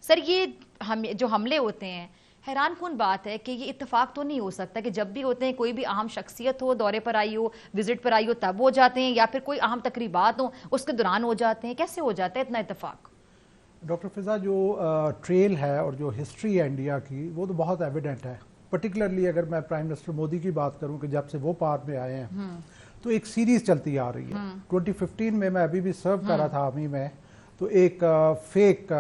سر یہ جو حملے ہوتے ہیں حیران کن بات ہے کہ یہ اتفاق تو نہیں ہو سکتا کہ جب بھی ہوتے ہیں کوئی بھی اہم شخصیت ہو دورے پر آئی ہو وزٹ پر آئی ہو تب ہو جاتے ہیں یا پھر کوئی اہم تقریبات ہوں اس کے دوران ہو جاتے ہیں. کیسے ہو جاتا ہے اتنا اتفاق؟ ڈاکٹر فضا جو ٹریل ہے اور جو ہسٹری ہے انڈیا کی وہ تو بہت ایویڈنٹ ہے. پرٹیکولرلی اگر میں پرائم منسٹر مودی کی بات کروں کہ جب سے وہ پار میں آئے ہیں تو ایک سیریز چلتی آ رہی ہے. 2015 میں ابھی بھی سرو کر رہا تھا آرمی میں تو ایک فیک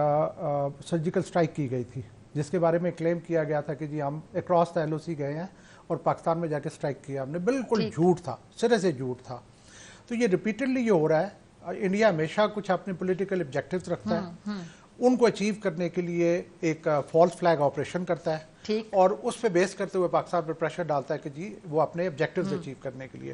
سرجیکل سٹرائک کی گئی تھی جس کے بارے میں کلیم کیا گیا تھا کہ جی ہم اکراس دا LOC گئے ہیں اور پاکستان میں جا کے سٹرائک کیا ہم نے. بالکل جھوٹ تھا, سرے سے جھوٹ تھا. تو یہ ریپیٹڈلی یہ ہو رہا ہے. انڈیا ہمیشہ کچھ اپنے پولیٹیکل آبجیکٹیوز رکھتا ہے, ان کو اچیو کرنے کے لیے ایک فالس فلیگ آپریشن کرتا ہے اور اس پہ بیس کرتے ہوئے پاکستان پہ پریشر ڈالتا ہے کہ جی وہ اپنے آبجیکٹیوز اچیو کرنے کے لیے.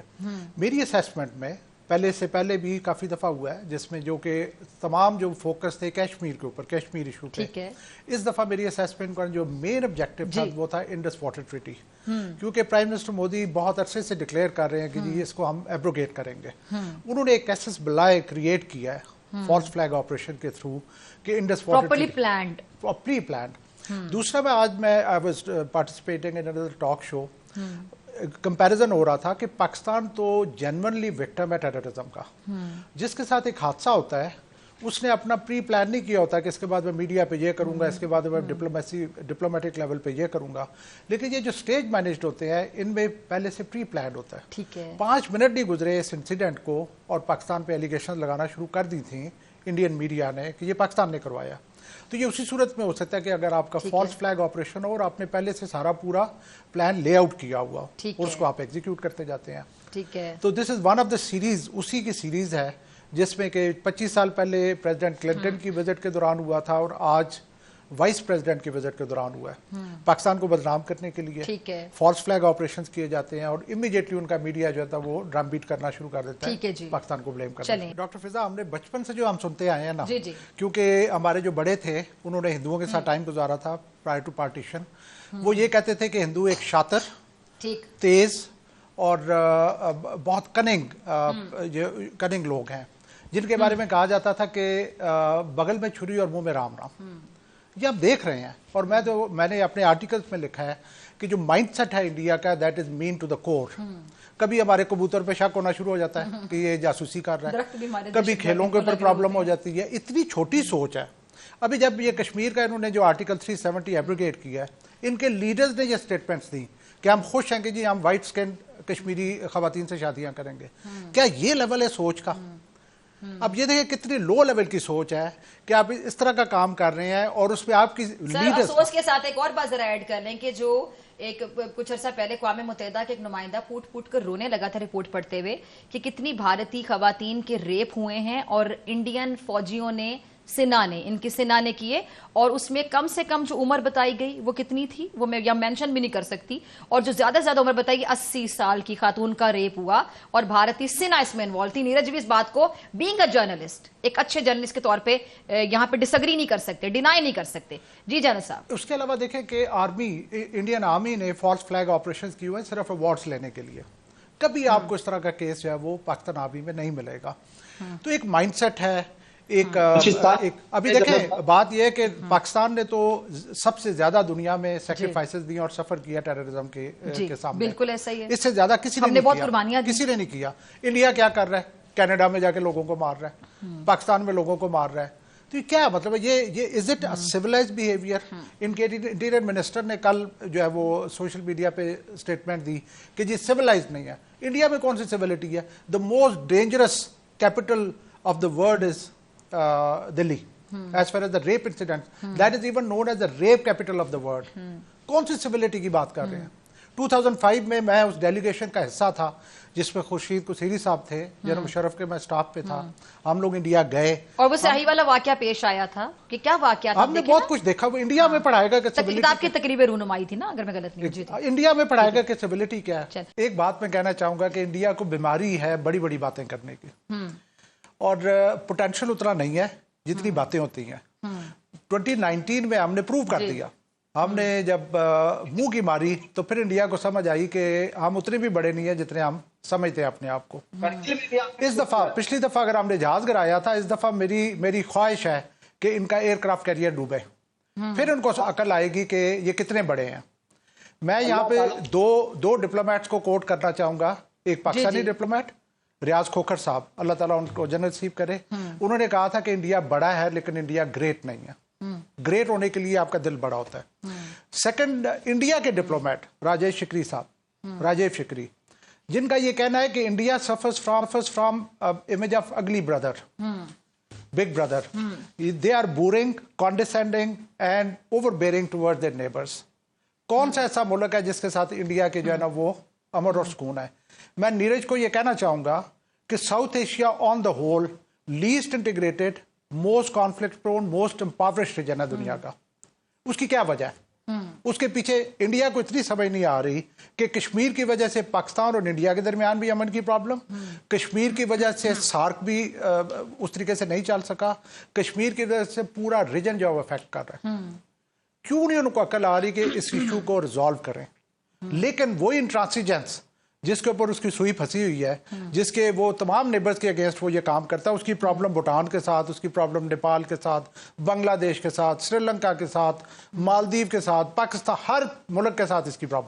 میری اسیسمنٹ میں پہلے بھی کافی دفعہ ہوا ہے جس میں جو کہ تمام جو فوکس تھے کشمیر کے اوپر, کشمیر ایشو پہ. اس دفعہ میری اسیسمنٹ کا جو مین آبجیکٹیو تھا وہ تھا انڈس واٹر ٹریٹی, کیونکہ پرائم منسٹر مودی بہت عرصے سے ڈکلیئر کر رہے ہیں کہ جی اس کو ہم ایبروگیٹ کریں گے. انہوں نے ایک کیسس بلائے کریٹ کیا ہے فالس فلیگ آپریشن کے تھرو کہ انڈس واٹر پراپرلی پلانڈ. دوسرا میں I was participating in another talk show, comparison ہو رہا تھا کہ پاکستان تو جینونلی وکٹم ہے ٹیررزم کا. جس کے ساتھ ایک حادثہ ہوتا ہے اس نے اپنا پری پلان نہیں کیا ہوتا کہ اس کے بعد میں میڈیا پہ یہ کروں گا, اس کے بعد میں ڈپلومیٹک لیول پہ یہ کروں گا. لیکن یہ جو سٹیج مینجڈ ہوتے ہیں ان میں پہلے سے پری پلانڈ ہوتا ہے. 5 منٹ نہیں گزرے اس انسیڈنٹ کو اور پاکستان پہ ایلیگیشن لگانا شروع کر دی تھیں انڈین میڈیا نے کہ یہ پاکستان نے کروایا. تو یہ اسی صورت میں ہو سکتا ہے کہ اگر آپ کا فالس فلیگ آپریشن ہو اور آپ نے پہلے سے سارا پورا پلان لے آؤٹ کیا ہوا اور اس کو آپ ایگزیکیوٹ کرتے جاتے ہیں. تو this is one of the series, اسی کی سیریز ہے جس میں کہ 25 سال پہلے پریزیڈنٹ کلنٹن کی وزٹ کے دوران ہوا تھا اور آج وائس پریزیڈنٹ کی وزٹ کے دوران ہوا ہے. پاکستان کو بدنام کرنے کے لیے فالس فلیگ آپریشنز کیے جاتے ہیں اور امیڈیٹلی ان کا میڈیا جو ہے وہ ڈرم بیٹ کرنا شروع کر دیتا ہے پاکستان کو بلیم کرنا. ڈاکٹر فضا ہم نے بچپن سے جو ہم سنتے آئے ہیں نا, کیونکہ ہمارے جو بڑے تھے انہوں نے ہندوؤں کے ساتھ ٹائم گزارا تھا پرائر ٹو پارٹیشن, وہ یہ کہتے تھے کہ ہندو ایک شاطر, تیز اور بہت کننگ لوگ ہیں جن کے بارے میں کہا جاتا تھا کہ بغل میں چھری اور منہ میں رام رام. یہ آپ دیکھ رہے ہیں اور میں نے اپنے آرٹیکلز میں لکھا ہے کہ جو مائنڈ سیٹ ہے انڈیا کا that is mean to the core. کبھی ہمارے کبوتر پہ شک ہونا شروع ہو جاتا ہے کہ یہ جاسوسی کر رہا ہے, کبھی کھیلوں کے اوپر پرابلم ہو جاتی ہے. اتنی چھوٹی سوچ ہے. ابھی جب یہ کشمیر کا انہوں نے جو آرٹیکل 370 ایبروگیٹ کیا ہے, ان کے لیڈرز نے یہ سٹیٹمنٹس دی کہ ہم خوش ہیں کہ جی ہم وائٹ سکن کشمیری خواتین سے شادیاں کریں گے. کیا یہ لیول ہے سوچ کا؟ اب یہ دیکھیں کتنی لو لیول کی سوچ ہے کہ آپ اس طرح کا کام کر رہے ہیں اور اس پہ آپ کی لیڈر. سوچ کے ساتھ ایک اور بات ذرا ایڈ کر لیں کہ جو ایک کچھ عرصہ پہلے اقوام متحدہ کے ایک نمائندہ پھوٹ کر رونے لگا تھا رپورٹ پڑھتے ہوئے کہ کتنی بھارتی خواتین کے ریپ ہوئے ہیں اور انڈین فوجیوں نے ان کی سنا نے کیے, اور اس میں کم سے کم جو عمر بتائی گئی وہ کتنی تھی وہ میں یا مینشن بھی نہیں کر سکتی, اور جو زیادہ عمر بتائی گئی 80 سال کی خاتون کا ریپ ہوا اور بھارتی سنا اس میں انوالو تھی. نیرج بھی اس بات کو بینگ اے جرنلسٹ, ایک اچھے جرنلسٹ کے طور پہ یہاں پہ ڈس ایگری نہیں کر سکتے, ڈینائی نہیں کر سکتے. جی جنرل صاحب. اس کے علاوہ دیکھیں کہ انڈین آرمی نے فالس فلیگ آپریشنز کی ہوئے ہیں صرف ایوارڈز لینے کے لیے. کبھی آپ کو اس طرح کا کیس جو ہے وہ پاکستان آرمی میں نہیں ملے گا. تو ایک مائنڈ سیٹ ہے. ابھی دیکھیں بات یہ ہے کہ پاکستان نے تو سب سے زیادہ دنیا میں سیکریفائسز دی اور سفر کیا ٹیررزم کے سامنے. بالکل ایسا ہی ہے. اس سے زیادہ کسی نے نہیں کیا. انڈیا کیا کر رہا ہے؟ کینیڈا میں جا کے لوگوں کو مار رہا ہے, پاکستان میں لوگوں کو مار رہا ہے. تو یہ کیا مطلب ہے؟ یہ از اٹ سویلائزڈ بیہیویئر؟ ان کے انٹیریئر منسٹر نے کل جو ہے وہ سوشل میڈیا پہ اسٹیٹمنٹ دی کہ جی سویلائزڈ نہیں ہے. انڈیا میں کون سی سویلٹی ہے؟ The most dangerous capital of the world is Delhi, as far as the rape incident, that is even known as the rape capital of the world. کون سی سویلٹی کی بات کر رہے ہیں؟ 2005 میں اس ڈیلیگیشن کا حصہ تھا جس میں خورشید قصیری صاحب تھے, جنرل مشرف کے میں سٹاف پہ تھا. ہم لوگ انڈیا گئے اور وہ سیاہی والا واقعہ پیش آیا تھا کہ کیا واقعہ تھا. ہم نے بہت کچھ دیکھا. وہ انڈیا میں پڑھائے گا کہ کتاب کی تقریب رونمائی تھی نا, اگر میں غلط نہیں ہوں. انڈیا میں پڑھائے گا کہ سویلٹی کیا ہے. ایک بات میں کہنا چاہوں گا کہ انڈیا کو بیماری ہے بڑی بڑی باتیں کرنے کی, اور پوٹینشیل اتنا نہیں ہے جتنی باتیں ہوتی ہیں. 2019 میں ہم نے پروو کر دیا. ہم نے جب منہ کی ماری تو پھر انڈیا کو سمجھ آئی کہ ہم اتنے بھی بڑے نہیں ہیں جتنے ہم سمجھتے ہیں اپنے آپ کو. اس دفعہ پچھلی دفعہ اگر ہم نے جہاز گرایا تھا, اس دفعہ میری خواہش ہے کہ ان کا ایئر کرافٹ کیریئر ڈوبے. پھر ان کو عقل آئے گی کہ یہ کتنے بڑے ہیں. میں یہاں پہ دو ڈپلومیٹس کو کوٹ کرنا چاہوں گا. ایک پاکستانی ڈپلومیٹ ریاض کھوکھر صاحب, اللہ تعالیٰ ان کو جنت نصیب کرے, انہوں نے کہا تھا کہ انڈیا بڑا ہے لیکن انڈیا گریٹ نہیں ہے. گریٹ ہونے کے لیے آپ کا دل بڑا ہوتا ہے. سیکنڈ, انڈیا کے ڈپلومیٹ راجیش شکری صاحب, راجیش شکری, جن کا یہ کہنا ہے کہ India suffers from image of ugly brother, big brother. They are boring, condescending and overbearing toward their neighbours. کون سا ایسا ملک ہے جس کے ساتھ انڈیا کے جو ہے نا وہ امن اور سکون ہے؟ میں نیرج کو یہ کہنا چاہوں گا کہ South Asia on the whole least integrated, most conflict prone, most impoverished region ہے دنیا کا. اس کی کیا وجہ ہے؟ اس کے پیچھے انڈیا کو اتنی سمجھ نہیں آ رہی کہ کشمیر کی وجہ سے پاکستان اور انڈیا کے درمیان بھی امن کی پرابلم, کشمیر کی وجہ سے سارک بھی اس طریقے سے نہیں چل سکا, کشمیر کی وجہ سے پورا ریجن جو ہے افیکٹ کر رہا ہے. کیوں نہیں ان کو عقل آ رہی کہ اس ایشو کو ریزالو کریں؟ لیکن وہی انٹرانسیجنس جس کے اوپر اس کی سوئی پھنسی ہوئی ہے, جس کے وہ تمام نیبرز کے اگینسٹ وہ یہ کام کرتا ہے, اس کی پرابلم بھوٹان کے ساتھ, اس کی پرابلم نیپال کے ساتھ, بنگلہ دیش کے ساتھ, سری لنکا کے ساتھ, مالدیو کے ساتھ, پاکستان, ہر ملک کے ساتھ اس کی پرابلم.